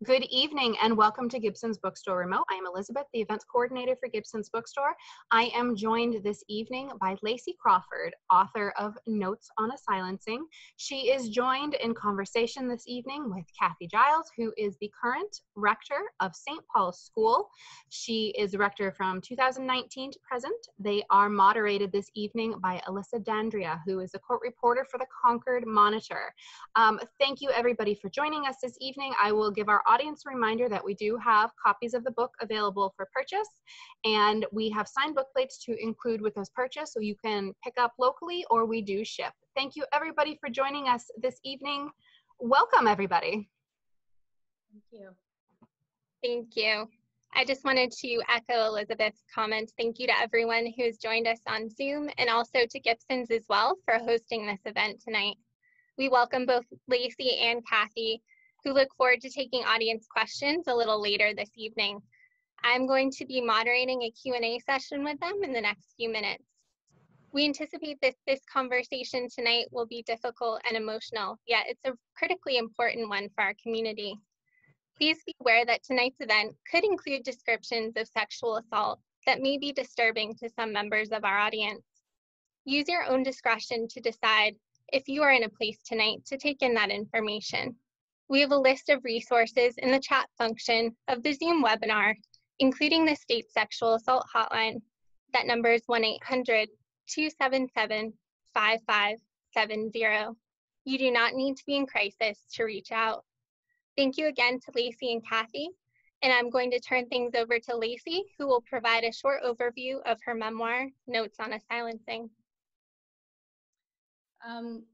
Good evening and welcome to Gibson's Bookstore Remote. I am Elizabeth, the events coordinator for Gibson's Bookstore. I am joined this evening by Lacy Crawford, author of Notes on a Silencing. She is joined in conversation this evening with Kathy Giles, who is the current rector of St. Paul's School. She is rector from 2019 to present. They are moderated this evening by Alyssa Dandrea, who is a court reporter for the Concord Monitor. Thank you everybody for joining us this evening. I will give our audience a reminder that we do have copies of the book available for purchase, and we have signed book plates to include with this purchase, so you can pick up locally or we do ship. Thank you everybody for joining us this evening. Welcome everybody. Thank you. Thank you. I just wanted to echo Elizabeth's comments. Thank you to everyone who's joined us on Zoom, and also to Gibson's as well for hosting this event tonight. We welcome both Lacy and Kathy, who look forward to taking audience questions a little later this evening. I'm going to be moderating a Q&A session with them in the next few minutes. We anticipate that this conversation tonight will be difficult and emotional, yet it's a critically important one for our community. Please be aware that tonight's event could include descriptions of sexual assault that may be disturbing to some members of our audience. Use your own discretion to decide if you are in a place tonight to take in that information. We have a list of resources in the chat function of the Zoom webinar, including the state sexual assault hotline. That number is 1-800-277-5570. You do not need to be in crisis to reach out. Thank you again to Lacy and Kathy, and I'm going to turn things over to Lacy, who will provide a short overview of her memoir, Notes on a Silencing. And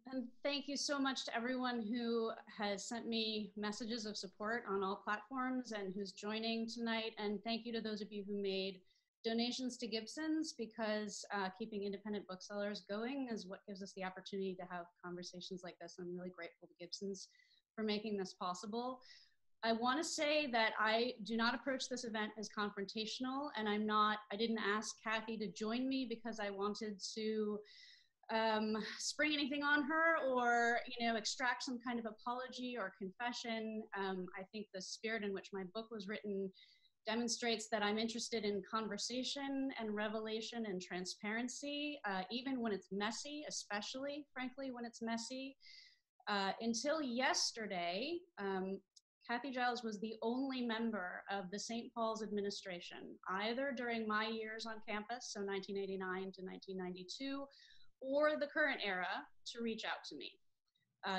thank you so much to everyone who has sent me messages of support on all platforms and who's joining tonight. And thank you to those of you who made donations to Gibson's, because keeping independent booksellers going is what gives us the opportunity to have conversations like this. I'm really grateful to Gibson's for making this possible. I want to say that I do not approach this event as confrontational, and I didn't ask Kathy to join me because I wanted to spring anything on her or extract some kind of apology or confession. I think the spirit in which my book was written demonstrates that I'm interested in conversation and revelation and transparency, even when it's messy, especially frankly when it's messy. Until yesterday, Kathy Giles was the only member of the St. Paul's administration, either during my years on campus, so 1989 to 1992, or the current era, to reach out to me.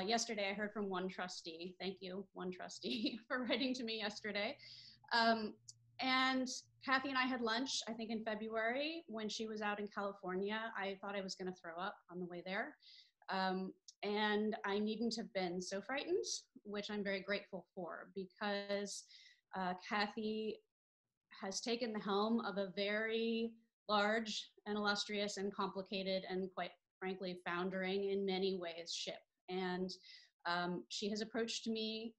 Yesterday, I heard from one trustee. Thank you, one trustee, for writing to me yesterday. And Kathy and I had lunch, I think in February, when she was out in California. I thought I was going to throw up on the way there. And I needn't have been so frightened, which I'm very grateful for, because Kathy has taken the helm of a very large and illustrious and complicated and quite frankly foundering in many ways ship. And she has approached me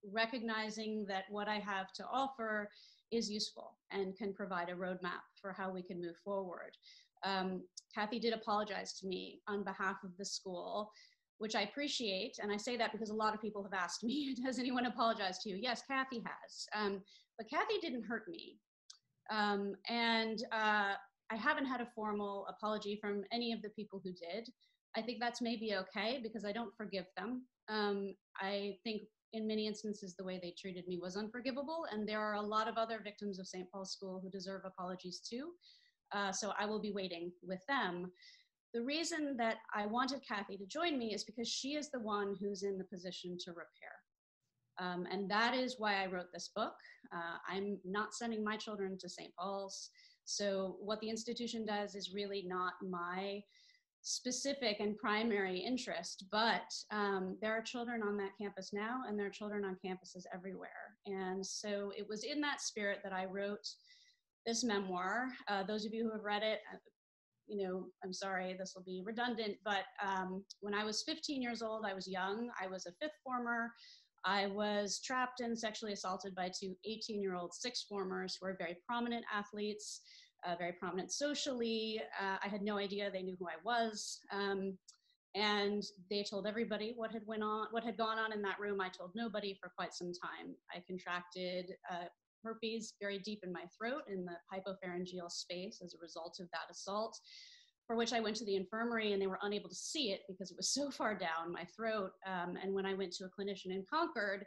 recognizing that what I have to offer is useful and can provide a roadmap for how we can move forward. Kathy did apologize to me on behalf of the school, which I appreciate. And I say that because a lot of people have asked me, has anyone apologized to you? Yes, Kathy has. But Kathy didn't hurt me. I haven't had a formal apology from any of the people who did. I think that's maybe okay because I don't forgive them. I think in many instances the way they treated me was unforgivable, and there are a lot of other victims of St. Paul's School who deserve apologies too. So I will be waiting with them. The reason that I wanted Kathy to join me is because she is the one who's in the position to repair. And that is why I wrote this book. I'm not sending my children to St. Paul's. So what the institution does is really not my specific and primary interest, but there are children on that campus now, and there are children on campuses everywhere. And so it was in that spirit that I wrote this memoir. Those of you who have read it, I'm sorry, this will be redundant, but when I was 15 years old, I was young. I was a fifth former. I was trapped and sexually assaulted by two 18-year-old sixth formers who are very prominent athletes, very prominent socially. I had no idea they knew who I was. And they told everybody what had gone on in that room. I told nobody for quite some time. I contracted herpes very deep in my throat, in the hypopharyngeal space, as a result of that assault, for which I went to the infirmary, and they were unable to see it because it was so far down my throat. And when I went to a clinician in Concord,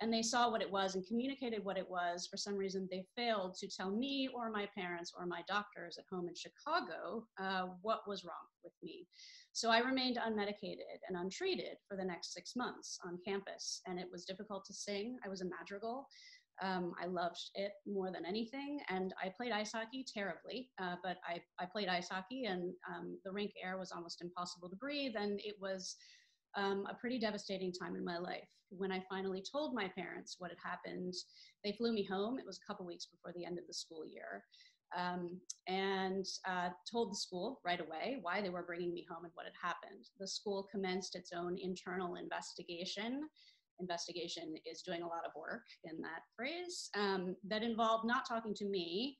and they saw what it was and communicated what it was, for some reason they failed to tell me or my parents or my doctors at home in Chicago what was wrong with me. So I remained unmedicated and untreated for the next 6 months on campus, and it was difficult to sing. I was a madrigal. I loved it more than anything, and I played ice hockey terribly, but I played ice hockey, and the rink air was almost impossible to breathe, and it was a pretty devastating time in my life. When I finally told my parents what had happened, they flew me home. It was a couple weeks before the end of the school year, and told the school right away why they were bringing me home and what had happened. The school commenced its own internal investigation. Investigation is doing a lot of work in that phrase, that involved not talking to me,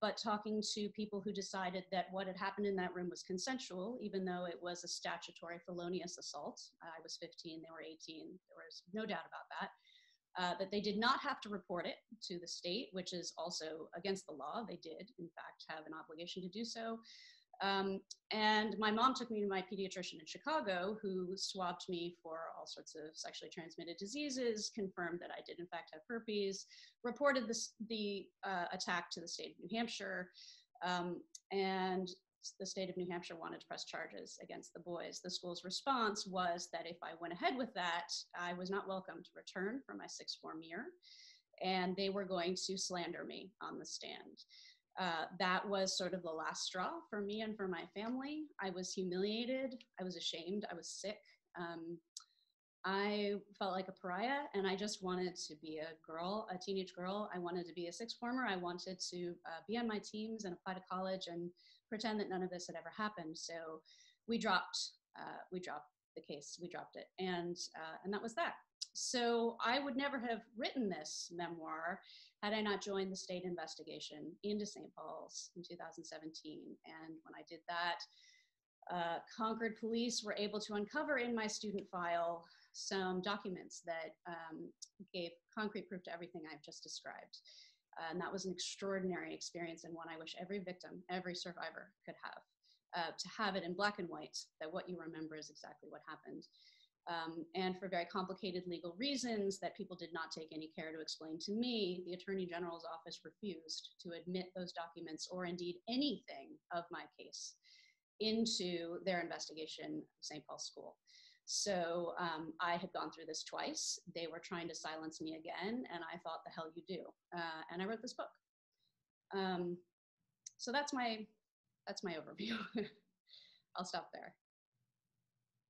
but talking to people who decided that what had happened in that room was consensual, even though it was a statutory felonious assault. I was 15, they were 18. There was no doubt about that. That they did not have to report it to the state, which is also against the law. They did, in fact, have an obligation to do so. And my mom took me to my pediatrician in Chicago, who swabbed me for all sorts of sexually transmitted diseases, confirmed that I did in fact have herpes, reported the attack to the state of New Hampshire, and the state of New Hampshire wanted to press charges against the boys. The school's response was that if I went ahead with that, I was not welcome to return for my sixth form year, and they were going to slander me on the stand. That was sort of the last straw for me and for my family. I was humiliated. I was ashamed. I was sick. I felt like a pariah, and I just wanted to be a girl, a teenage girl. I wanted to be a sixth former. I wanted to be on my teams and apply to college and pretend that none of this had ever happened. So we dropped the case. We dropped it, and that was that. So I would never have written this memoir had I not joined the state investigation into St. Paul's in 2017. And when I did that, Concord police were able to uncover in my student file some documents that gave concrete proof to everything I've just described. And that was an extraordinary experience, and one I wish every victim, every survivor could have, to have it in black and white, that what you remember is exactly what happened. And for very complicated legal reasons that people did not take any care to explain to me, the Attorney General's office refused to admit those documents, or indeed anything of my case, into their investigation of St. Paul's School. So I had gone through this twice. They were trying to silence me again, and I thought, the hell you do. And I wrote this book. So that's my overview. I'll stop there.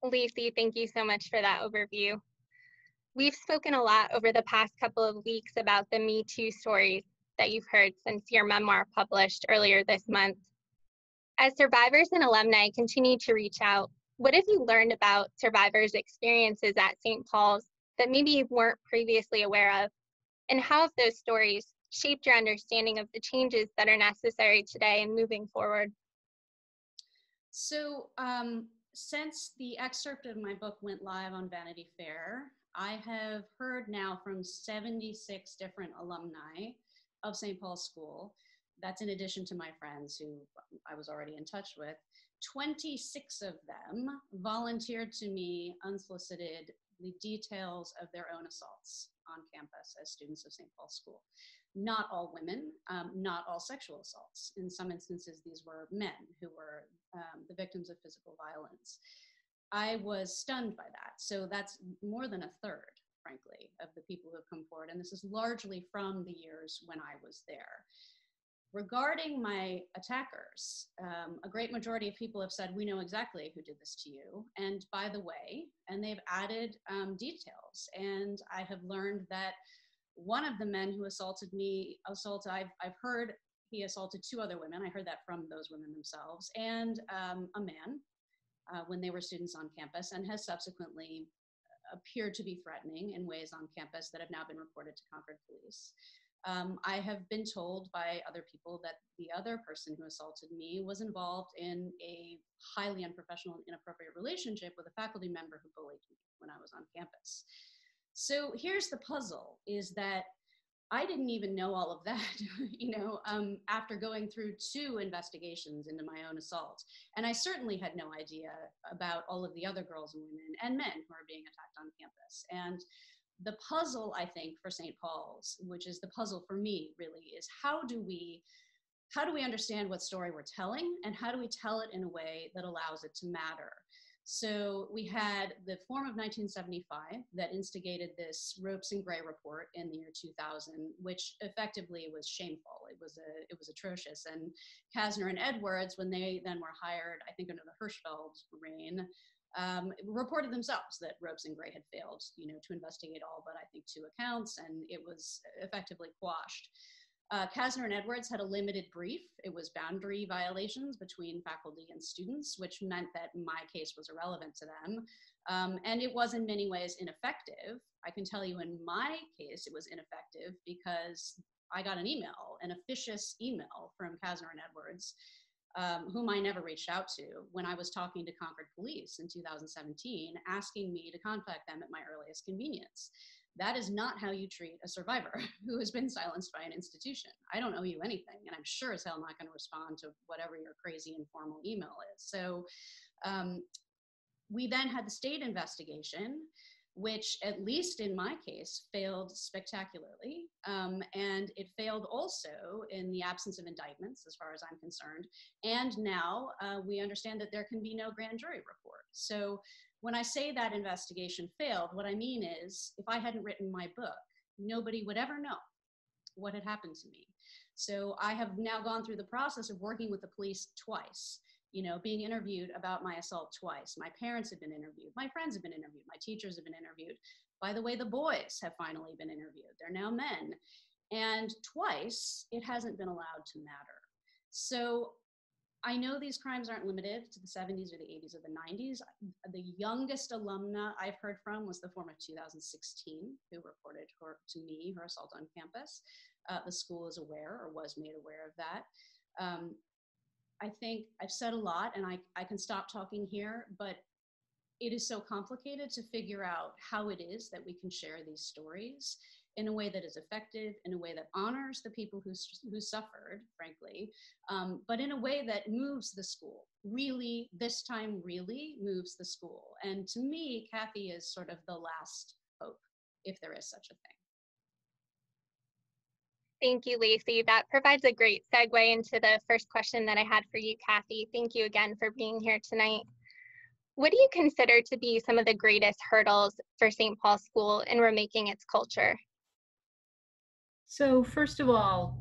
Lacy, thank you so much for that overview. We've spoken a lot over the past couple of weeks about the Me Too stories that you've heard since your memoir published earlier this month. As survivors and alumni continue to reach out, what have you learned about survivors' experiences at St. Paul's that maybe you weren't previously aware of? And how have those stories shaped your understanding of the changes that are necessary today and moving forward? So since the excerpt of my book went live on Vanity Fair, I have heard now from 76 different alumni of St. Paul's School. That's in addition to my friends who I was already in touch with. 26 of them volunteered to me unsolicited the details of their own assaults on campus as students of St. Paul's School. Not all women, not all sexual assaults. In some instances, these were men who were the victims of physical violence. I was stunned by that. So that's more than a third, frankly, of the people who have come forward. And this is largely from the years when I was there. Regarding my attackers, a great majority of people have said, we know exactly who did this to you. And by the way, and they've added details. And I have learned that one of the men who assaulted me, I've heard he assaulted two other women. I heard that from those women themselves, and a man when they were students on campus, and has subsequently appeared to be threatening in ways on campus that have now been reported to Concord police. I have been told by other people that the other person who assaulted me was involved in a highly unprofessional and inappropriate relationship with a faculty member who bullied me when I was on campus. So here's the puzzle, is that I didn't even know all of that, after going through 2 investigations into my own assault. And I certainly had no idea about all of the other girls and women and men who are being attacked on campus. And the puzzle, I think, for St. Paul's, which is the puzzle for me really, is how do we understand what story we're telling, and how do we tell it in a way that allows it to matter? So we had the Forum of 1975 that instigated this Ropes and Gray report in the year 2000, which effectively was shameful. It was atrocious. And Kasner and Edwards, when they then were hired, I think under the Hirschfeld reign, reported themselves that Ropes and Gray had failed, to investigate all but I think 2 accounts, and it was effectively quashed. Kasner and Edwards had a limited brief. It was boundary violations between faculty and students, which meant that my case was irrelevant to them. And it was in many ways ineffective. I can tell you in my case, it was ineffective because I got an email, an officious email from Kasner and Edwards, whom I never reached out to, when I was talking to Concord Police in 2017, asking me to contact them at my earliest convenience. That is not how you treat a survivor who has been silenced by an institution. I don't owe you anything, and I'm sure as hell not going to respond to whatever your crazy informal email is. So we then had the state investigation, which, at least in my case, failed spectacularly. And it failed also in the absence of indictments, as far as I'm concerned. And now we understand that there can be no grand jury report. So when I say that investigation failed, what I mean is, if I hadn't written my book, nobody would ever know what had happened to me. So I have now gone through the process of working with the police twice, being interviewed about my assault twice. My parents have been interviewed. My friends have been interviewed. My teachers have been interviewed. By the way, the boys have finally been interviewed. They're now men. And twice, it hasn't been allowed to matter. So I know these crimes aren't limited to the 70s or the 80s or the 90s. The youngest alumna I've heard from was the Forum of 2016, who reported to me her assault on campus. The school is aware, or was made aware of that. I think I've said a lot, and I can stop talking here, but it is so complicated to figure out how it is that we can share these stories in a way that is effective, in a way that honors the people who suffered, frankly, but in a way that moves the school. Really, this time really moves the school. And to me, Kathy is sort of the last hope, if there is such a thing. Thank you, Lacy. That provides a great segue into the first question that I had for you, Kathy. Thank you again for being here tonight. What do you consider to be some of the greatest hurdles for St. Paul's School in remaking its culture? So first of all,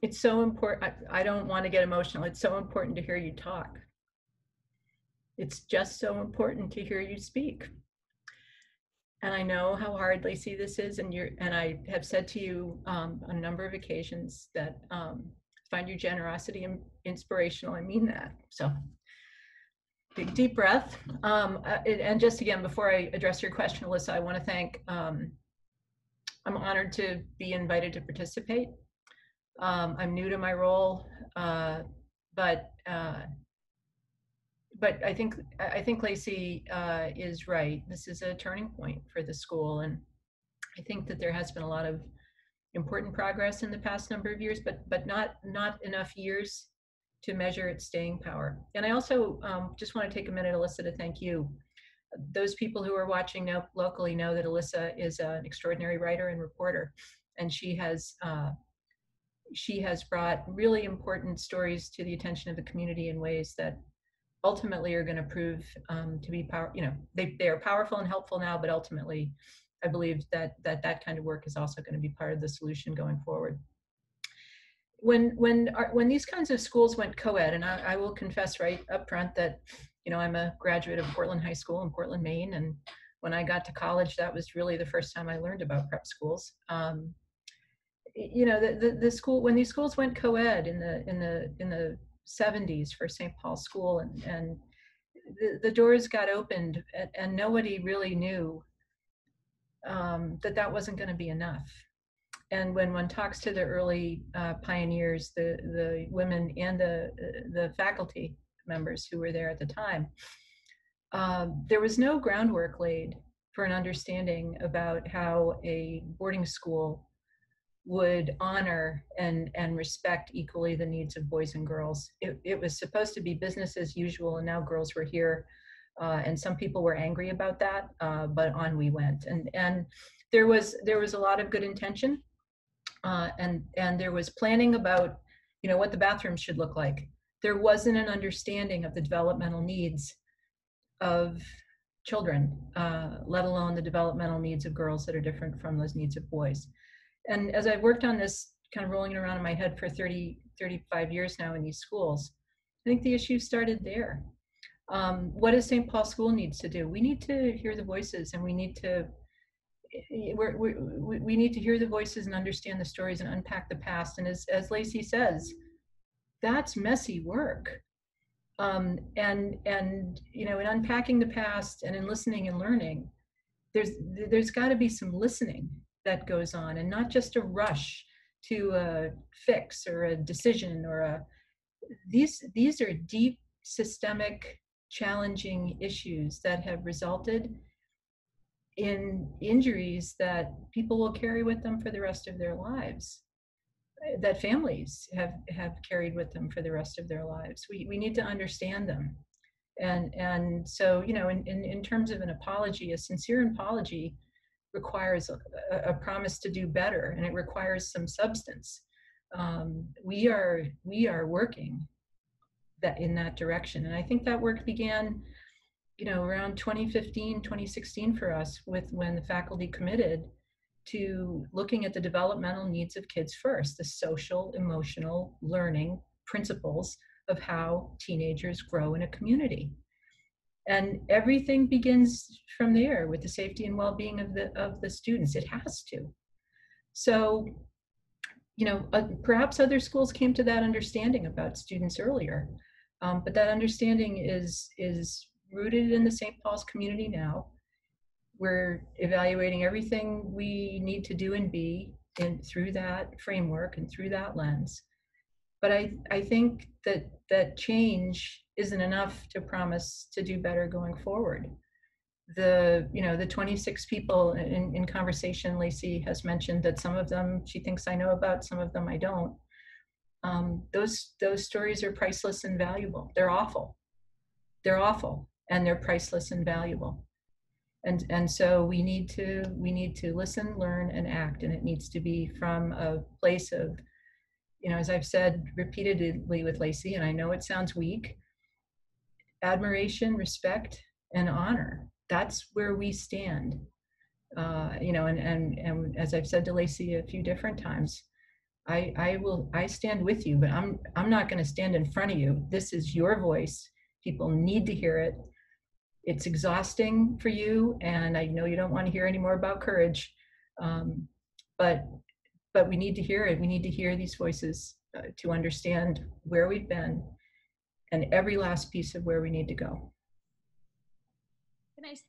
it's so important. I don't want to get emotional. It's so important to hear you talk. It's just so important to hear you speak. And I know how hard, Lacy, this is, and I have said to you on a number of occasions that find your generosity inspirational. I mean that. So big deep breath. And just again, before I address your question, Alyssa, I want to thank, I'm honored to be invited to participate. I'm new to my role, but I think Lacy is right. This is a turning point for the school, and I think that there has been a lot of important progress in the past number of years, but not enough years to measure its staying power. And I also just want to take a minute, Alyssa, to thank you. Those people who are watching now locally know that Alyssa is an extraordinary writer and reporter, and she has brought really important stories to the attention of the community in ways that ultimately are going to prove to be they are powerful and helpful now, but ultimately I believe that kind of work is also going to be part of the solution going forward. When these kinds of schools went co-ed, and I will confess right up front that I'm a graduate of Portland High School in Portland, Maine, and when I got to college, that was really the first time I learned about prep schools. The school, when these schools went co-ed in the 70s for St. Paul's School, and the doors got opened, and nobody really knew that wasn't going to be enough. And when one talks to the early pioneers, the women and the faculty members who were there at the time, there was no groundwork laid for an understanding about how a boarding school would honor and respect equally the needs of boys and girls. It was supposed to be business as usual, and now girls were here. And some people were angry about that, but on we went. And there was a lot of good intention, and there was planning about, what the bathrooms should look like. There wasn't an understanding of the developmental needs of children, let alone the developmental needs of girls that are different from those needs of boys. And as I've worked on this, kind of rolling it around in my head for 35 years now in these schools, I think the issue started there. What does St. Paul School needs to do? We need to hear the voices, and we need to hear the voices and understand the stories and unpack the past. And as Lacy says, that's messy work. And in unpacking the past and in listening and learning, there's got to be some listening that goes on, and not just a rush to a fix or a decision or these are deep, systemic, challenging issues that have resulted in injuries that people will carry with them for the rest of their lives, that families have carried with them for the rest of their lives. We need to understand them. And so, in terms of an apology, a sincere apology requires a promise to do better, and it requires some substance. We are working in that direction, and I think that work began, around 2015, 2016 for us, when the faculty committed to looking at the developmental needs of kids first, the social, emotional learning principles of how teenagers grow in a community. And everything begins from there with the safety and well-being of the students. It has to. So, perhaps other schools came to that understanding about students earlier, but that understanding is rooted in the St. Paul's community now. We're evaluating everything we need to do and be through that framework and through that lens. But I think that change isn't enough to promise to do better going forward. The 26 people in conversation, Lacy has mentioned that some of them she thinks I know about, some of them I don't. Those stories are priceless and valuable. They're awful, and they're priceless and valuable. And so we need to listen, learn, and act, and it needs to be from a place of, as I've said repeatedly with Lacy, and I know it sounds weak, admiration, respect, and honor. That's where we stand. And as I've said to Lacy a few different times, I stand with you, but I'm not going to stand in front of you. This is your voice. People need to hear it. It's exhausting for you, and I know you don't want to hear any more about courage, but we need to hear it. We need to hear these voices to understand where we've been and every last piece of where we need to go.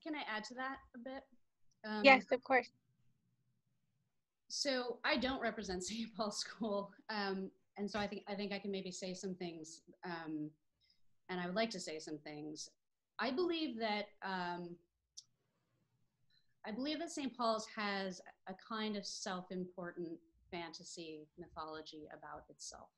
Can I add to that a bit? Yes, of course. So I don't represent St. Paul School, and so I think I can maybe say some things, and I would like to say some things. I believe that St. Paul's has a kind of self-important fantasy mythology about itself.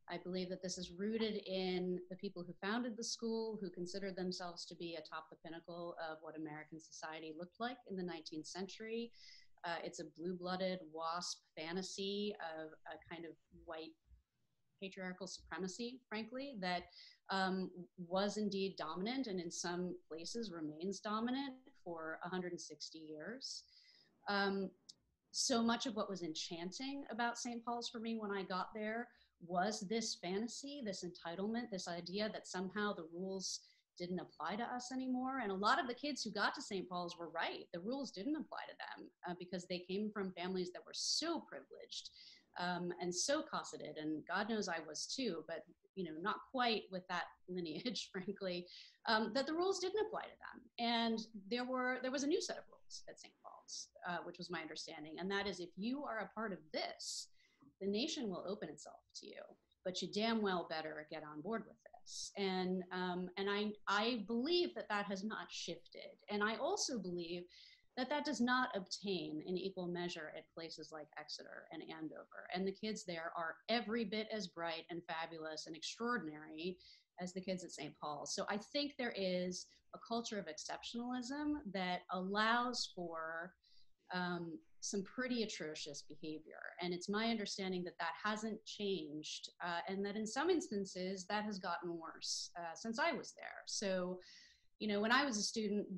I believe that this is rooted in the people who founded the school, who considered themselves to be atop the pinnacle of what American society looked like in the 19th century. It's a blue-blooded WASP fantasy of a kind of white patriarchal supremacy, frankly, that was indeed dominant, and in some places remains dominant for 160 years. So much of what was enchanting about St. Paul's for me when I got there was this fantasy, this entitlement, this idea that somehow the rules didn't apply to us anymore. And a lot of the kids who got to St. Paul's were right. The rules didn't apply to them because they came from families that were so privileged and so cosseted, and God knows I was too, but not quite with that lineage, frankly, that the rules didn't apply to them. And there was a new set of rules at St. Paul's, which was my understanding, and that is, if you are a part of this, the nation will open itself to you, but you damn well better get on board with this. And I believe that has not shifted, and I also believe that does not obtain in equal measure at places like Exeter and Andover. And the kids there are every bit as bright and fabulous and extraordinary as the kids at St. Paul's. So I think there is a culture of exceptionalism that allows for some pretty atrocious behavior. And it's my understanding that hasn't changed, and that in some instances that has gotten worse since I was there. So, when I was a student,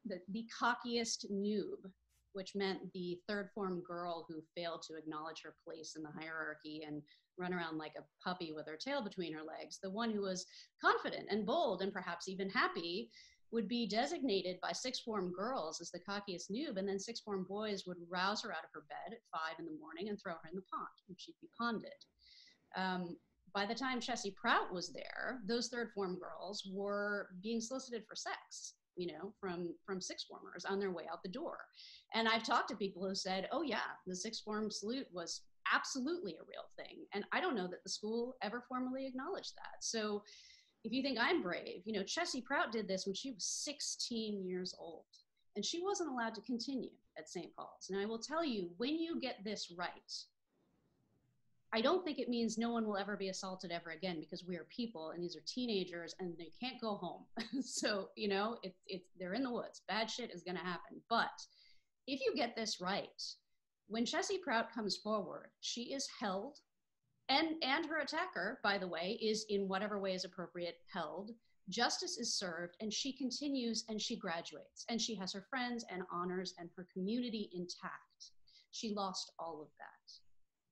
the cockiest noob, which meant the third form girl who failed to acknowledge her place in the hierarchy and run around like a puppy with her tail between her legs, the one who was confident and bold and perhaps even happy, would be designated by sixth form girls as the cockiest noob, and then sixth form boys would rouse her out of her bed at 5 in the morning and throw her in the pond, and she'd be ponded. By the time Chessie Prout was there, those third form girls were being solicited for sex, from sixth formers on their way out the door. And I've talked to people who said, oh yeah, the sixth form salute was absolutely a real thing. And I don't know that the school ever formally acknowledged that. So if you think I'm brave, Chessie Prout did this when she was 16 years old, and she wasn't allowed to continue at St. Paul's. And I will tell you, when you get this right, I don't think it means no one will ever be assaulted ever again, because we are people and these are teenagers and they can't go home. So, they're in the woods. Bad shit is going to happen. But if you get this right, when Chessie Prout comes forward, she is held, and her attacker, by the way, is in whatever way is appropriate held. Justice is served, and she continues, and she graduates, and she has her friends and honors and her community intact. She lost all of that.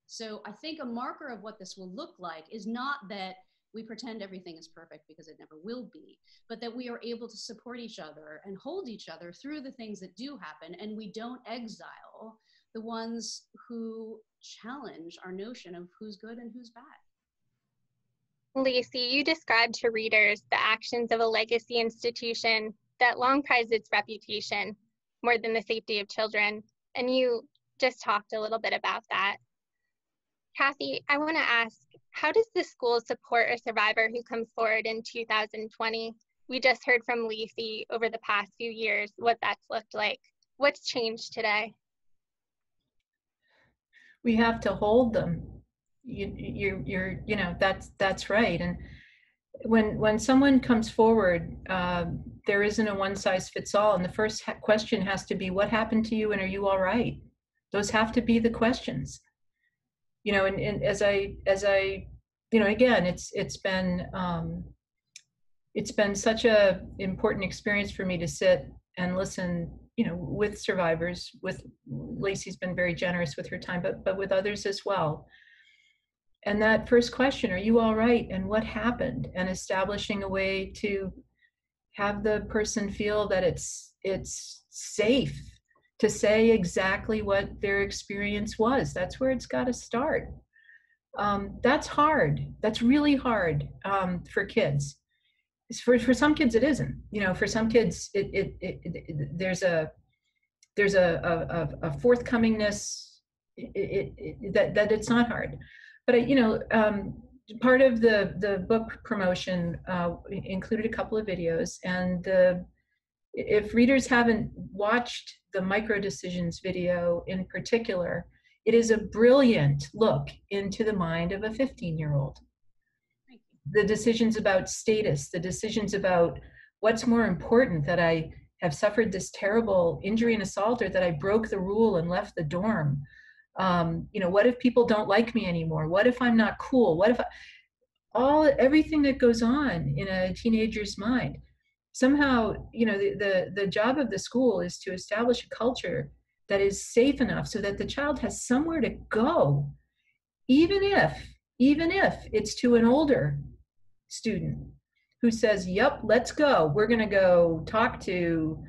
So I think a marker of what this will look like is not that we pretend everything is perfect, because it never will be, but that we are able to support each other and hold each other through the things that do happen, and we don't exile the ones who challenge our notion of who's good and who's bad. Lacy, you described to readers the actions of a legacy institution that long prized its reputation more than the safety of children, and you just talked a little bit about that. Kathy, I want to ask, how does the school support a survivor who comes forward in 2020? We just heard from Lacy over the past few years what that's looked like. What's changed today? We have to hold them. That's right. And when someone comes forward, there isn't a one size fits all. And the first question has to be, what happened to you, and are you all right? Those have to be the questions. And as I again, it's been such a important experience for me to sit and listen, with survivors. With Lacy's been very generous with her time, but with others as well. And that first question, are you all right? And what happened? And establishing a way to have the person feel that it's safe to say exactly what their experience was. That's where it's got to start. That's hard. That's really hard for kids. For some kids, it isn't. For some kids, there's a forthcomingness that it's not hard. But part of the book promotion included a couple of videos, and if readers haven't watched the Micro Decisions video in particular, it is a brilliant look into the mind of a 15-year-old. The decisions about status, the decisions about what's more important, that I have suffered this terrible injury and assault, or that I broke the rule and left the dorm. What if people don't like me anymore? What if I'm not cool? What if everything that goes on in a teenager's mind? Somehow, the job of the school is to establish a culture that is safe enough so that the child has somewhere to go, even if it's to an older student who says, yep, let's go. We're going to go talk to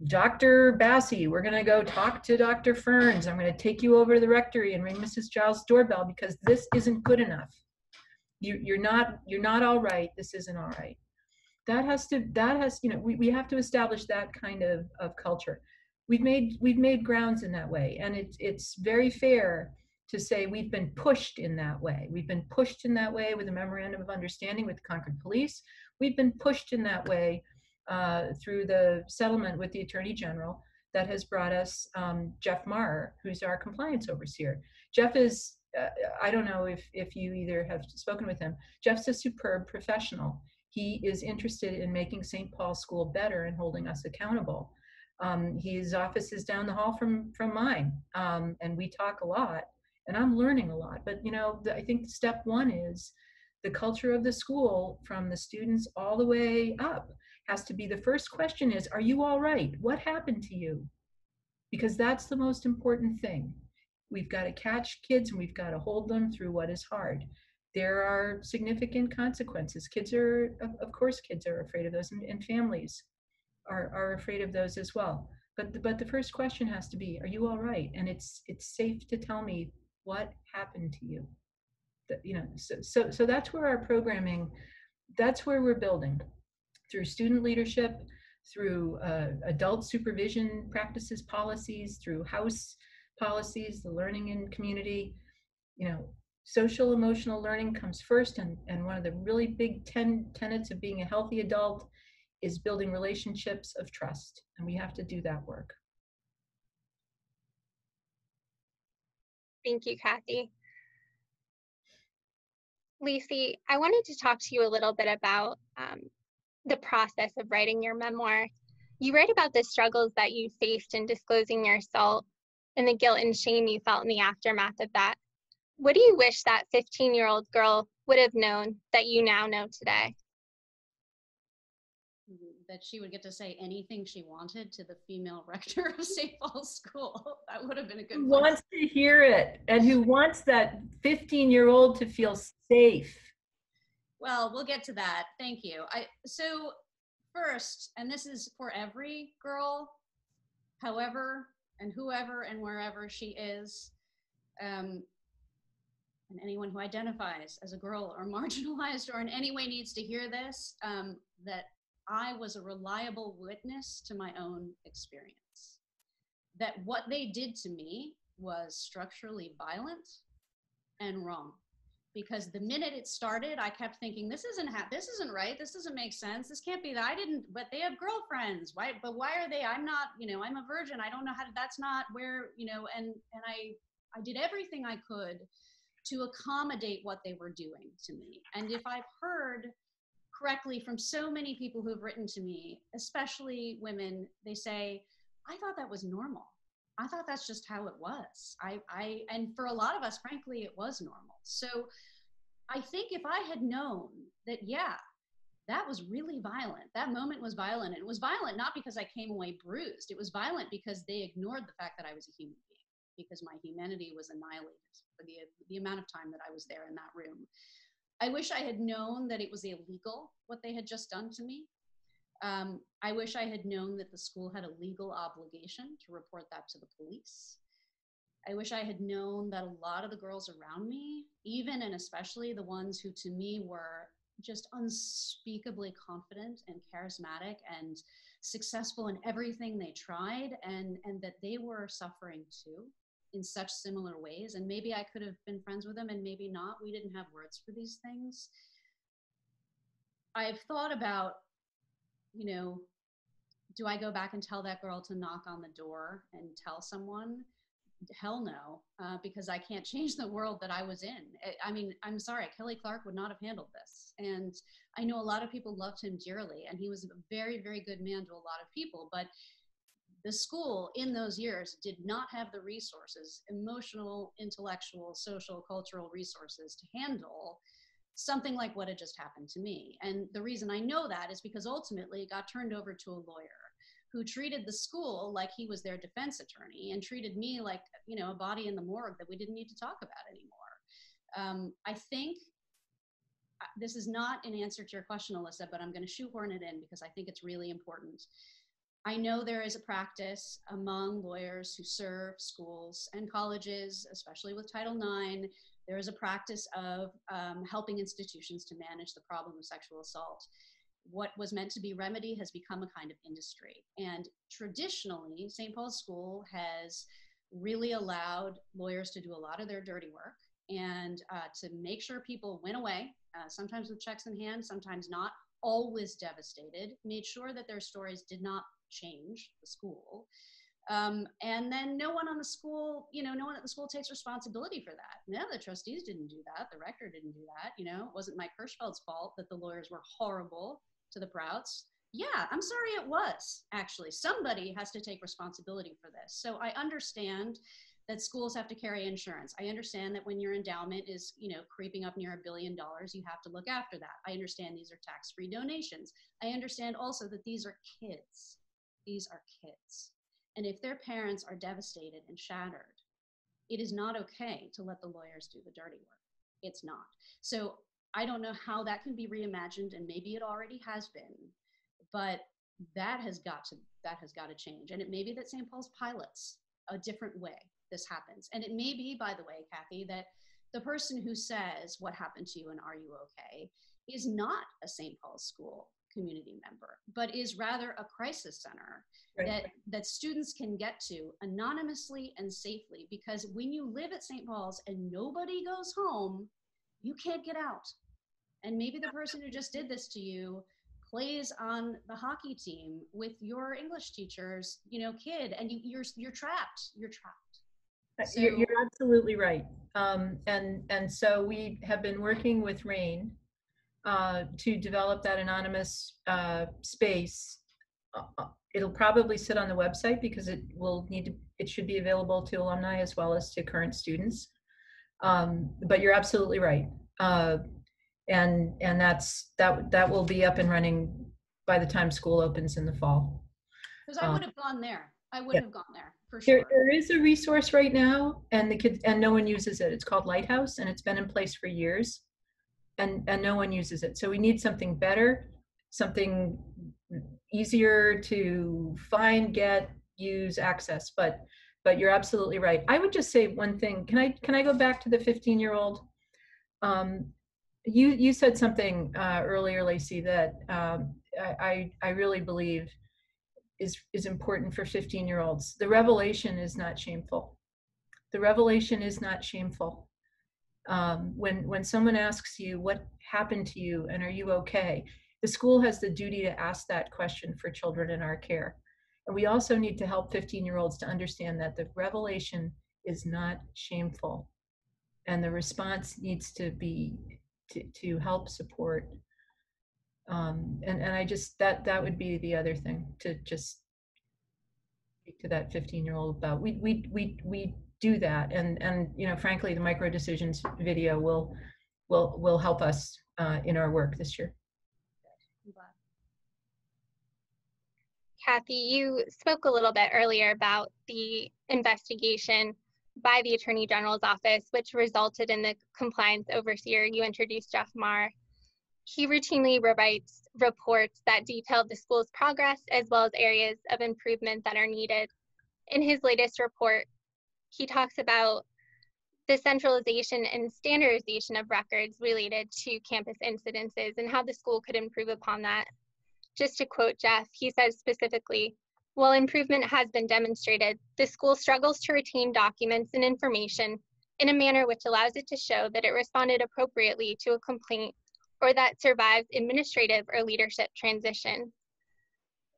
Dr. Bassey, we're going to go talk to Dr. Ferns. I'm going to take you over to the rectory and ring Mrs. Giles' doorbell because this isn't good enough. You're not all right. This isn't all right. We have to establish that kind of culture. We've made grounds in that way, and it's very fair to say we've been pushed in that way. We've been pushed in that way with a memorandum of understanding with the Concord Police. We've been pushed in that way through the settlement with the Attorney General that has brought us Jeff Marr, who's our compliance overseer. Jeff is, I don't know if you either have spoken with him. Jeff's a superb professional. He is interested in making St. Paul's School better and holding us accountable. His office is down the hall from mine, and we talk a lot, and I'm learning a lot. But I think step one is the culture of the school, from the students all the way up, has to be, the first question is, are you all right? What happened to you? Because that's the most important thing. We've got to catch kids and we've got to hold them through what is hard. There are significant consequences. Of course kids are afraid of those, and families are afraid of those as well. But the first question has to be, are you all right? And it's safe to tell me what happened to you. So that's where our programming, that's where we're building, through student leadership, through adult supervision practices, policies, through house policies, the learning in community. Social emotional learning comes first, and one of the really big tenets of being a healthy adult is building relationships of trust, and we have to do that work. Thank you, Kathy. Lacy, I wanted to talk to you a little bit about the process of writing your memoir. You write about the struggles that you faced in disclosing your assault and the guilt and shame you felt in the aftermath of that. What do you wish that 15-year-old girl would have known that you now know today? That she would get to say anything she wanted to the female rector of St. Paul's School. That would have been a good Who wants to hear it, and who wants that 15-year-old to feel safe. Well, we'll get to that. Thank you. So first, and this is for every girl, however and whoever and wherever she is, and anyone who identifies as a girl or marginalized or in any way needs to hear this, that I was a reliable witness to my own experience. That what they did to me was structurally violent and wrong. Because the minute it started, I kept thinking, this isn't right. This doesn't make sense. This can't be that. But they have girlfriends. Why are they? I'm not, I'm a virgin. I don't know how to, that's not where, and I did everything I could to accommodate what they were doing to me. And if I've heard correctly from so many people who have written to me, especially women, they say, I thought that was normal. I thought that's just how it was. And for a lot of us, frankly, it was normal. So I think if I had known that, yeah, that was really violent. That moment was violent. And it was violent not because I came away bruised. It was violent because they ignored the fact that I was a human being, because my humanity was annihilated for the amount of time that I was there in that room. I wish I had known that it was illegal, what they had just done to me. I wish I had known that the school had a legal obligation to report that to the police. I wish I had known that a lot of the girls around me, even and especially the ones who to me were just unspeakably confident and charismatic and successful in everything they tried, and that they were suffering too in such similar ways. And maybe I could have been friends with them and maybe not. We didn't have words for these things. I've thought about, do I go back and tell that girl to knock on the door and tell someone? Hell no, because I can't change the world that I was in. I mean, I'm sorry, Kelly Clark would not have handled this. And I know a lot of people loved him dearly, and he was a very, very good man to a lot of people, but the school in those years did not have the resources, emotional, intellectual, social, cultural resources to handle something like what had just happened to me. And the reason I know that is because ultimately it got turned over to a lawyer who treated the school like he was their defense attorney and treated me like, a body in the morgue that we didn't need to talk about anymore. I think this is not an answer to your question, Alyssa, but I'm going to shoehorn it in because I think it's really important. I know there is a practice among lawyers who serve schools and colleges, especially with Title IX. There is a practice of helping institutions to manage the problem of sexual assault. What was meant to be remedy has become a kind of industry. And traditionally, St. Paul's School has really allowed lawyers to do a lot of their dirty work and to make sure people went away, sometimes with checks in hand, sometimes not, always devastated, made sure that their stories did not change the school. And then no one on the school, no one at the school takes responsibility for that. No, the trustees didn't do that. The rector didn't do that. It wasn't Mike Hirschfeld's fault that the lawyers were horrible to the Prouts. Yeah, I'm sorry it was, actually. Somebody has to take responsibility for this. So I understand that schools have to carry insurance. I understand that when your endowment is, creeping up near $1 billion, you have to look after that. I understand these are tax-free donations. I understand also that these are kids. These are kids. And if their parents are devastated and shattered, it is not okay to let the lawyers do the dirty work. It's not. So I don't know how that can be reimagined, and maybe it already has been, but that has got to change. And it may be that St. Paul's pilots a different way this happens. And it may be, by the way, Kathy, that the person who says what happened to you and are you okay is not a St. Paul's School community member, but is rather a crisis center that students can get to anonymously and safely. Because when you live at St. Paul's and nobody goes home, you can't get out. And maybe the person who just did this to you plays on the hockey team with your English teacher's, kid, and you're trapped. You're trapped. So, you're absolutely right. And so we have been working with RAIN to develop that anonymous space. It'll probably sit on the website because it should be available to alumni as well as to current students. But you're absolutely right. And that will be up and running by the time school opens in the fall. Because I would have gone there. I would have gone there for sure. There is a resource right now, and the kids, and no one uses it. It's called Lighthouse, and it's been in place for years, and no one uses it. So we need something better, something easier to find, get, use, access. But you're absolutely right. I would just say one thing. Can I go back to the 15-year-old? You said something earlier, Lacy, that I really believe is important for 15-year-olds. The revelation is not shameful. The revelation is not shameful. When someone asks you what happened to you and are you okay, the school has the duty to ask that question for children in our care. And we also need to help 15-year-olds to understand that the revelation is not shameful. And the response needs to be to help support. And I just, that would be the other thing to just speak to that 15-year-old about. We do that, and frankly, the micro decisions video will help us in our work this year. Kathy, you spoke a little bit earlier about the investigation by the Attorney General's office, which resulted in the compliance overseer. You introduced Jeff Marr. He routinely writes reports that detail the school's progress as well as areas of improvement that are needed. In his latest report, he talks about the centralization and standardization of records related to campus incidences and how the school could improve upon that. Just to quote Jeff, he says specifically, "While improvement has been demonstrated, the school struggles to retain documents and information in a manner which allows it to show that it responded appropriately to a complaint or that survived administrative or leadership transition."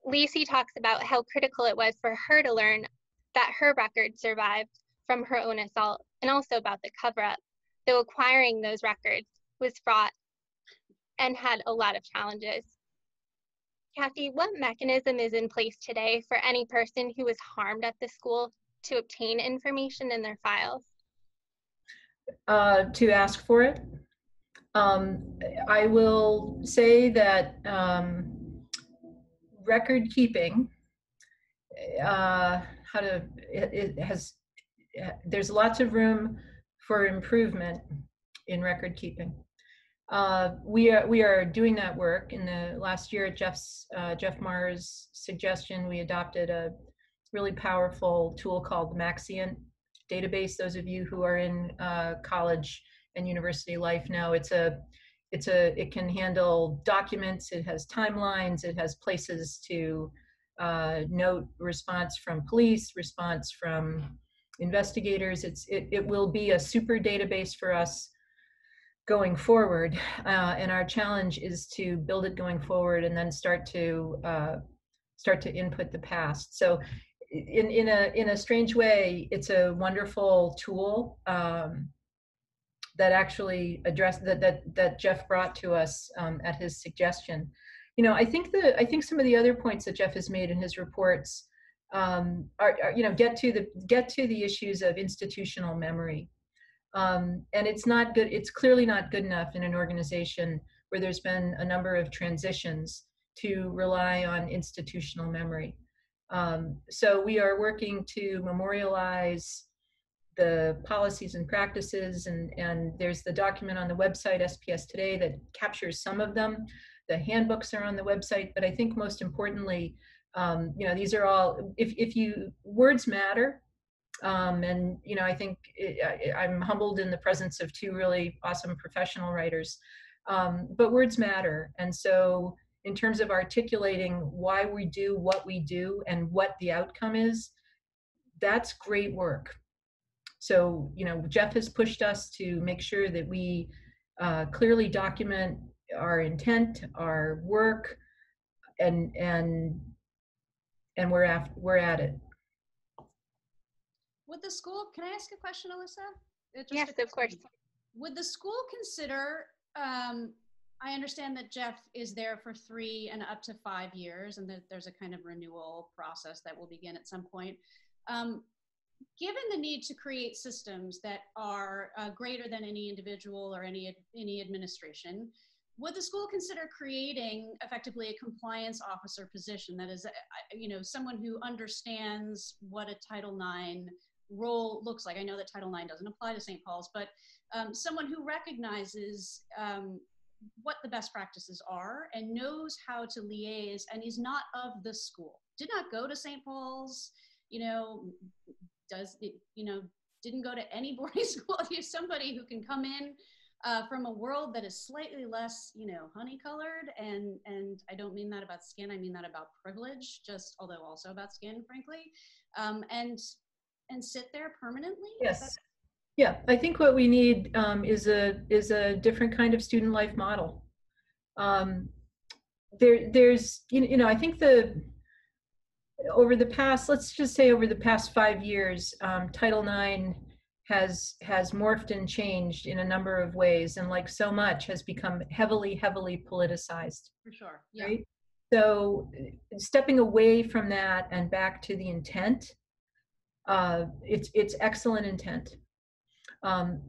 Lacy talks about how critical it was for her to learn that her record survived from her own assault, and also about the cover-up, though acquiring those records was fraught and had a lot of challenges. Kathy, what mechanism is in place today for any person who was harmed at the school to obtain information in their files? To ask for it. I will say that record keeping, there's lots of room for improvement in record keeping. We are doing that work. In the last year at Jeff Marr's suggestion, we adopted a really powerful tool called Maxient database. Those of you who are in college and university life know it can handle documents, it has timelines, it has places to note response from police, response from investigators. It will be a super database for us going forward, and our challenge is to build it going forward and then start to input the past. So in a strange way, it's a wonderful tool that actually that Jeff brought to us at his suggestion. I think some of the other points that Jeff has made in his reports are get to the issues of institutional memory. And it's not good. It's clearly not good enough in an organization where there's been a number of transitions to rely on institutional memory. So we are working to memorialize the policies and practices, and there's the document on the website, SPS Today, that captures some of them. The handbooks are on the website, but I think most importantly, these are all, words matter. And I think I'm humbled in the presence of two really awesome professional writers, but words matter. And so in terms of articulating why we do what we do and what the outcome is, that's great work. So Jeff has pushed us to make sure that we clearly document our intent, our work, and we're at it. Would the school, can I ask a question, Alyssa? Yes, of course. Would the school consider, I understand that Jeff is there for 3 and up to 5 years, and that there's a kind of renewal process that will begin at some point. Given the need to create systems that are greater than any individual or any administration, would the school consider creating effectively a compliance officer position that is, someone who understands what a Title IX role looks like? I know that Title IX doesn't apply to St. Paul's, but someone who recognizes what the best practices are and knows how to liaise and is not of the school, did not go to St. Paul's, didn't go to any boarding school. Somebody who can come in from a world that is slightly less, honey colored, and I don't mean that about skin, I mean that about privilege, although also about skin, frankly, and sit there permanently. Yes. Yeah, I think what we need is a different kind of student life model. There's I think over the past 5 years, Title IX has morphed and changed in a number of ways, and like so much has become heavily politicized. For sure. Yeah. Right? So stepping away from that and back to the intent, it's excellent intent.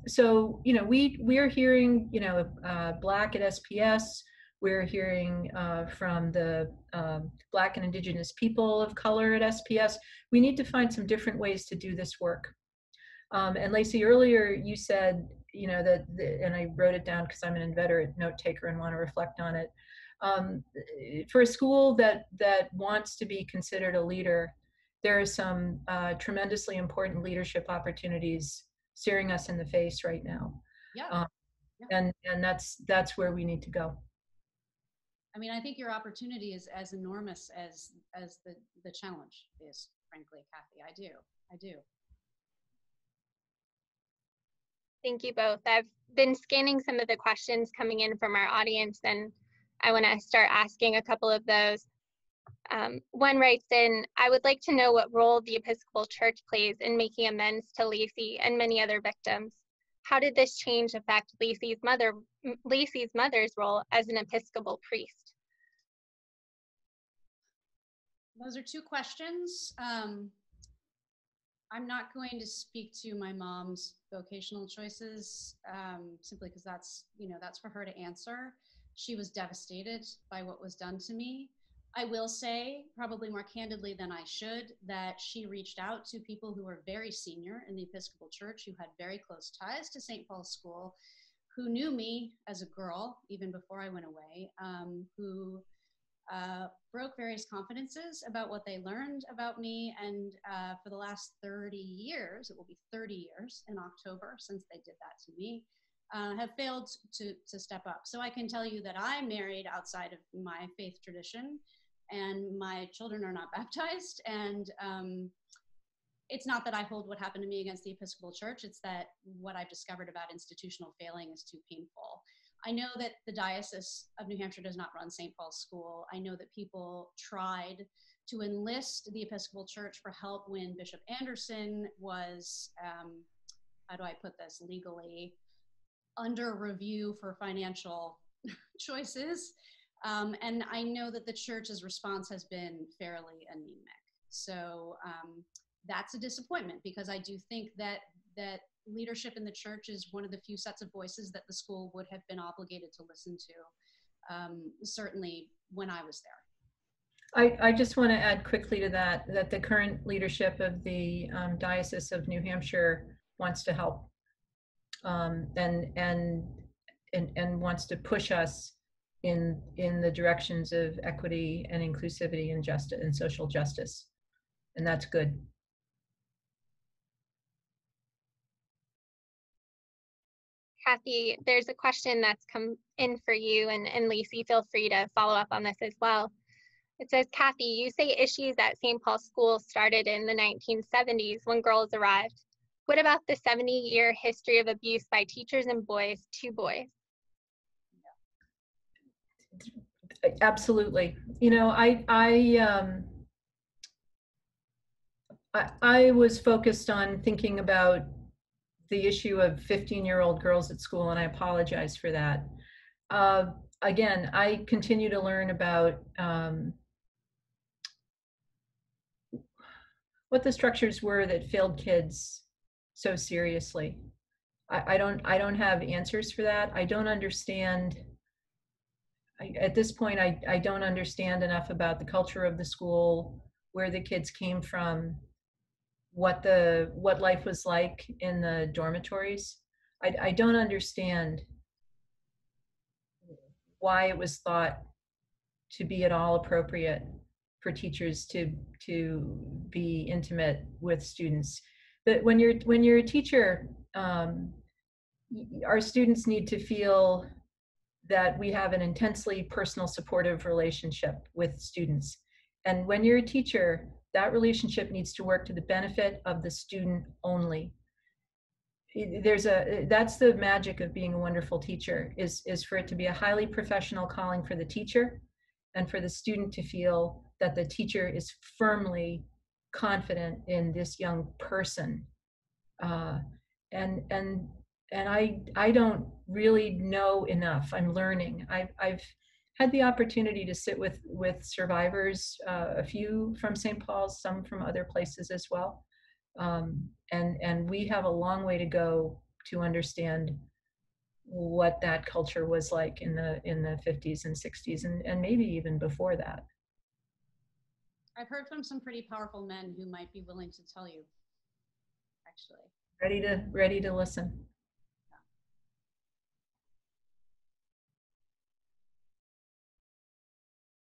So we're hearing Black at SPS. We're hearing from the Black and Indigenous people of color at SPS. We need to find some different ways to do this work. And Lacy, earlier you said, and I wrote it down because I'm an inveterate note taker and want to reflect on it. For a school that wants to be considered a leader, there are some tremendously important leadership opportunities staring us in the face right now. Yeah. And that's where we need to go. I mean, I think your opportunity is as enormous as the challenge is, frankly, Kathy. I do. Thank you both. I've been scanning some of the questions coming in from our audience, and I want to start asking a couple of those. One writes in, I would like to know what role the Episcopal Church plays in making amends to Lacy and many other victims. How did this change affect Lacy's mother's role as an Episcopal priest? Those are 2 questions. I'm not going to speak to my mom's vocational choices, simply because that's for her to answer. She was devastated by what was done to me. I will say, probably more candidly than I should, that she reached out to people who were very senior in the Episcopal Church, who had very close ties to St. Paul's School, who knew me as a girl, even before I went away, who broke various confidences about what they learned about me. And for the last 30 years, it will be 30 years in October since they did that to me, have failed to step up. So I can tell you that I'm married outside of my faith tradition, and my children are not baptized. And it's not that I hold what happened to me against the Episcopal Church, it's that what I've discovered about institutional failing is too painful. I know that the Diocese of New Hampshire does not run St. Paul's School. I know that people tried to enlist the Episcopal Church for help when Bishop Anderson was, how do I put this legally, under review for financial choices. And I know that the church's response has been fairly anemic. So that's a disappointment, because I do think that leadership in the church is one of the few sets of voices that the school would have been obligated to listen to, certainly when I was there. I just want to add quickly to that the current leadership of the Diocese of New Hampshire wants to help, and wants to push us in the directions of equity and inclusivity and justice and social justice, and that's good. Kathy, there's a question that's come in for you, and Lacy, feel free to follow up on this as well. It says, Kathy, you say issues at St. Paul's School started in the 1970s when girls arrived. What about the 70-year history of abuse by teachers and boys to boys? Absolutely. You know, I was focused on thinking about the issue of 15-year-old girls at school, and I apologize for that. Again, I continue to learn about what the structures were that failed kids so seriously. I don't have answers for that. I don't understand. At this point, I don't understand enough about the culture of the school, where the kids came from, what life was like in the dormitories. I don't understand why it was thought to be at all appropriate for teachers to be intimate with students. But when you're a teacher, our students need to feel that we have an intensely personal, supportive relationship with students. And when you're a teacher, that relationship needs to work to the benefit of the student only. That's the magic of being a wonderful teacher, is for it to be a highly professional calling for the teacher, and for the student to feel that the teacher is firmly confident in this young person. And I don't really know enough. I'm learning. I've had the opportunity to sit with survivors, a few from St. Paul's, some from other places as well. And we have a long way to go to understand what that culture was like in the 50s and 60s, and maybe even before that. I've heard from some pretty powerful men who might be willing to tell you, actually. Ready to listen.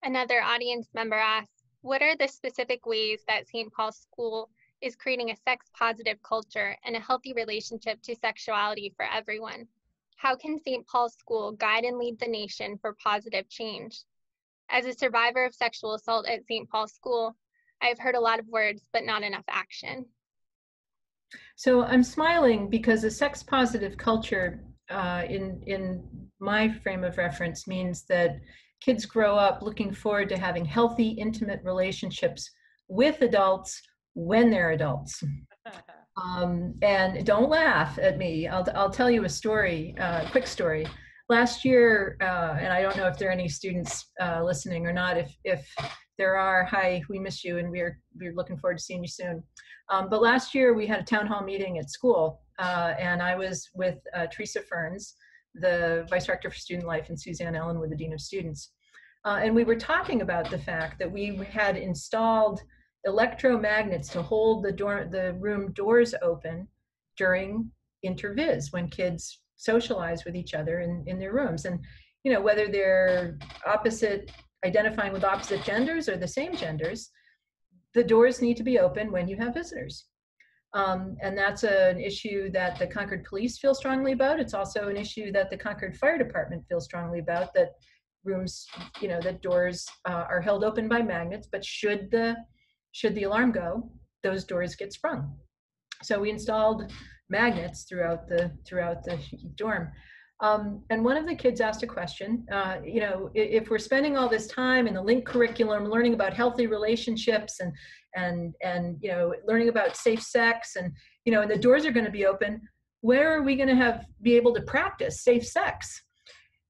Another audience member asks, what are the specific ways that St. Paul's School is creating a sex-positive culture and a healthy relationship to sexuality for everyone? How can St. Paul's School guide and lead the nation for positive change? As a survivor of sexual assault at St. Paul's School, I've heard a lot of words, but not enough action. So I'm smiling because a sex-positive culture, in my frame of reference, means that kids grow up looking forward to having healthy, intimate relationships with adults when they're adults. And don't laugh at me. I'll tell you a story, quick story. Last year, and I don't know if there are any students listening or not. If there are, hi, we miss you, and we're looking forward to seeing you soon. But last year we had a town hall meeting at school, and I was with Teresa Ferns, the Vice Rector for Student Life, and Suzanne Ellenwood, the Dean of Students. And we were talking about the fact that we had installed electromagnets to hold the room doors open during interviz, when kids socialize with each other in their rooms. And, you know, whether they're identifying with opposite genders or the same genders, the doors need to be open when you have visitors. And that's an issue that the Concord Police feel strongly about. It's also an issue that the Concord Fire Department feels strongly about, that rooms, you know, that doors are held open by magnets, but should the alarm go, those doors get sprung. So we installed magnets throughout the dorm. And one of the kids asked a question, you know, if we're spending all this time in the linked curriculum, learning about healthy relationships and you know, learning about safe sex, and, you know, and the doors are going to be open, where are we going to be able to practice safe sex?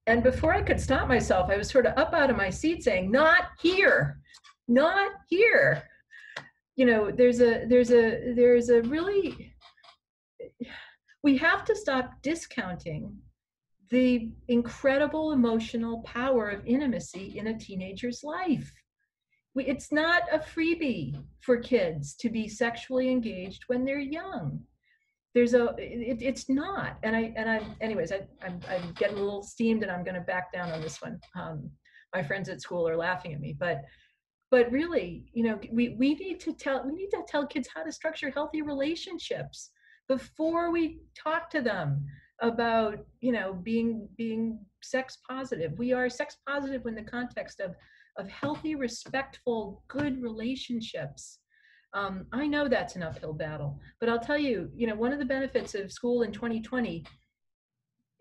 And before I could stop myself, I was sort of up out of my seat saying, not here, not here. You know, there's a really, we have to stop discounting the incredible emotional power of intimacy in a teenager's life. It's not a freebie for kids to be sexually engaged when they're young. It's not. Anyways, I'm getting a little steamed, and I'm going to back down on this one. My friends at school are laughing at me, but really, you know, we need to tell kids how to structure healthy relationships before we talk to them about, you know, being sex positive. We are sex positive in the context of healthy, respectful, good relationships. I know that's an uphill battle, but I'll tell you, you know, one of the benefits of school in 2020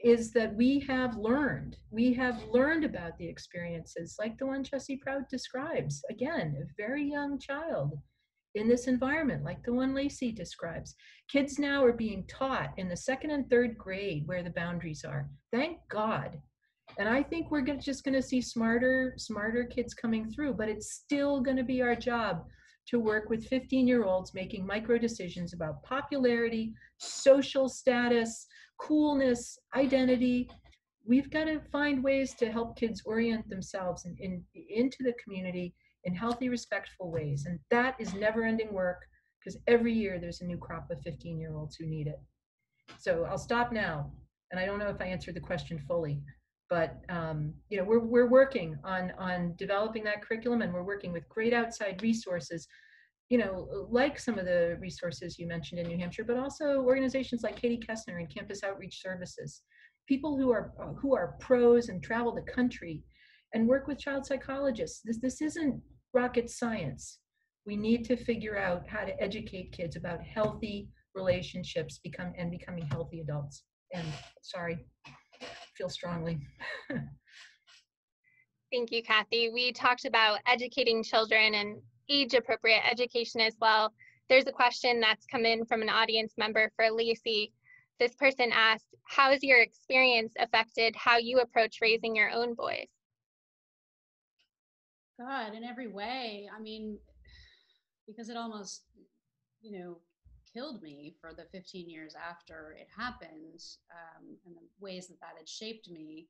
is that we have learned about the experiences like the one Jessie Proud describes. Again, a very young child in this environment, like the one Lacy describes. Kids now are being taught in the 2nd and 3rd grade where the boundaries are. Thank God. And I think we're just going to see smarter kids coming through, but it's still going to be our job to work with 15-year-olds making micro decisions about popularity, social status, coolness, identity. We've got to find ways to help kids orient themselves into the community in healthy, respectful ways. And that is never-ending work, because every year there's a new crop of 15-year-olds who need it. So I'll stop now. And I don't know if I answered the question fully, but you know, we're working on developing that curriculum, and we're working with great outside resources, you know, like some of the resources you mentioned in New Hampshire, but also organizations like Katie Kessner and Campus Outreach Services, people who are pros and travel the country and work with child psychologists. This isn't rocket science. We need to figure out how to educate kids about healthy relationships, becoming healthy adults. And sorry, feel strongly. Thank you, Kathy. We talked about educating children and age-appropriate education as well. There's a question that's come in from an audience member for Lacy. This person asked, how has your experience affected how you approach raising your own boys? God, in every way. I mean, because it almost, you know, killed me for the 15 years after it happened, and the ways that had shaped me.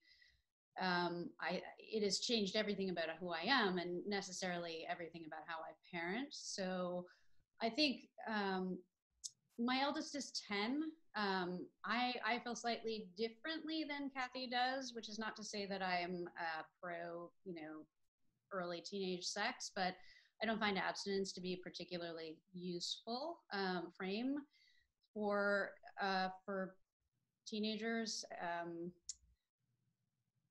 It has changed everything about who I am, and necessarily everything about how I parent. So I think my eldest is 10. I feel slightly differently than Kathy does, which is not to say that I am pro, you know, early teenage sex, but I don't find abstinence to be a particularly useful frame for teenagers.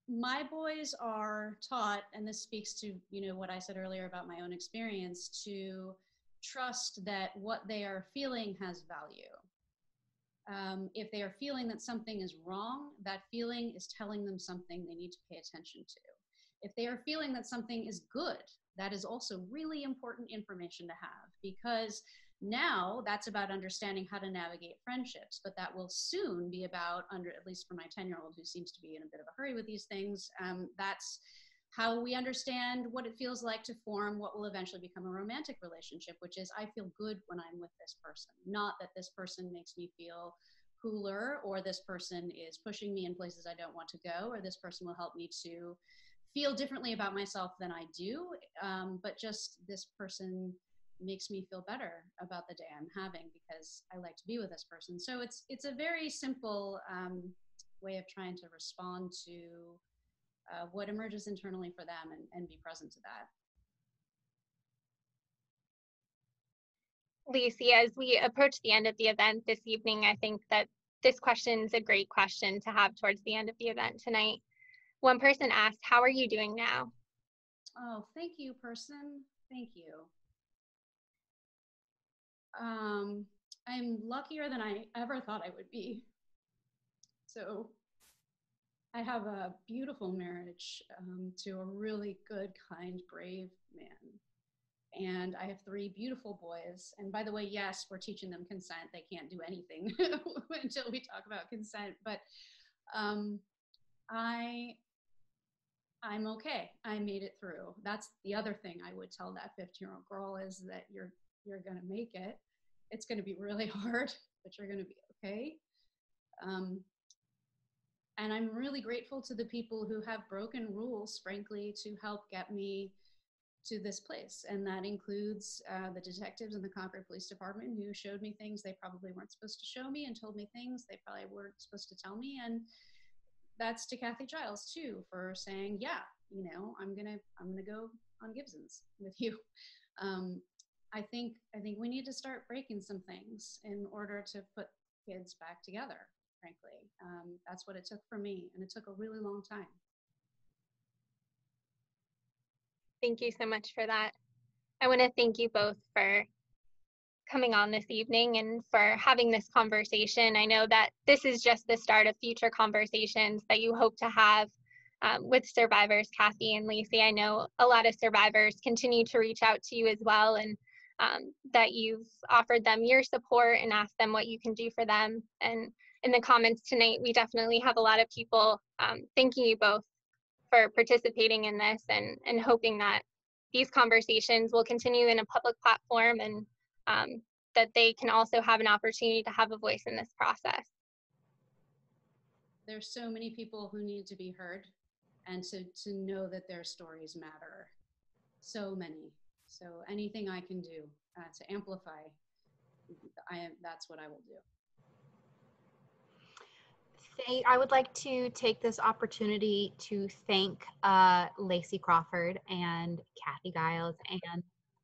My boys are taught, and this speaks to, you know, what I said earlier about my own experience, to trust that what they are feeling has value. If they are feeling that something is wrong, that feeling is telling them something they need to pay attention to. If they are feeling that something is good, that is also really important information to have, because now that's about understanding how to navigate friendships, but that will soon be about, at least for my 10-year-old who seems to be in a bit of a hurry with these things, that's how we understand what it feels like to form what will eventually become a romantic relationship, which is I feel good when I'm with this person, not that this person makes me feel cooler, or this person is pushing me in places I don't want to go, or this person will help me to feel differently about myself than I do, but just this person makes me feel better about the day I'm having because I like to be with this person. So it's a very simple way of trying to respond to what emerges internally for them and be present to that. Lacy, as we approach the end of the event this evening, I think that this question is a great question to have towards the end of the event tonight. One person asked, how are you doing now? Oh, thank you, person. Thank you. I'm luckier than I ever thought I would be. So I have a beautiful marriage to a really good, kind, brave man. And I have 3 beautiful boys. And by the way, yes, we're teaching them consent. They can't do anything until we talk about consent. But I'm okay. I made it through. That's the other thing I would tell that 15-year-old girl is that you're going to make it. It's going to be really hard, but you're going to be okay. And I'm really grateful to the people who have broken rules, frankly, to help get me to this place. And that includes the detectives in the Concord Police Department who showed me things they probably weren't supposed to show me and told me things they probably weren't supposed to tell me. And that's to Kathy Giles too, for saying, yeah, you know, I'm gonna go on Gibson's with you. I think we need to start breaking some things in order to put kids back together, frankly. That's what it took for me, and it took a really long time. Thank you so much for that. I want to thank you both for coming on this evening and for having this conversation. I know that this is just the start of future conversations that you hope to have with survivors, Kathy and Lacy. I know a lot of survivors continue to reach out to you as well, and that you've offered them your support and asked them what you can do for them. And in the comments tonight, we definitely have a lot of people thanking you both for participating in this and hoping that these conversations will continue in a public platform and that they can also have an opportunity to have a voice in this process. There's so many people who need to be heard and to know that their stories matter. So many. So anything I can do to amplify, that's what I will do. I would like to take this opportunity to thank Lacy Crawford and Kathy Giles and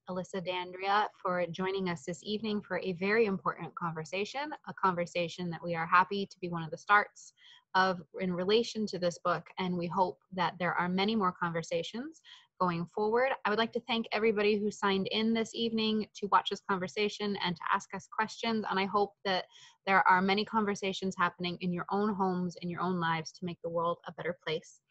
Alyssa Dandrea for joining us this evening for a very important conversation, a conversation that we are happy to be one of the starts of in relation to this book, and we hope that there are many more conversations going forward. I would like to thank everybody who signed in this evening to watch this conversation and to ask us questions, and I hope that there are many conversations happening in your own homes, in your own lives, to make the world a better place.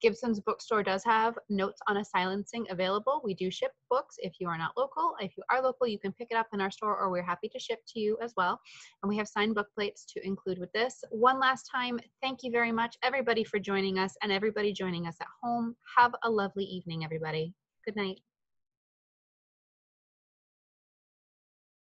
Gibson's Bookstore does have Notes on a Silencing available. We do ship books if you are not local. If you are local, you can pick it up in our store, or we're happy to ship to you as well. And we have signed book plates to include with this. One last time, thank you very much, everybody, for joining us, and everybody joining us at home. Have a lovely evening, everybody. Good night.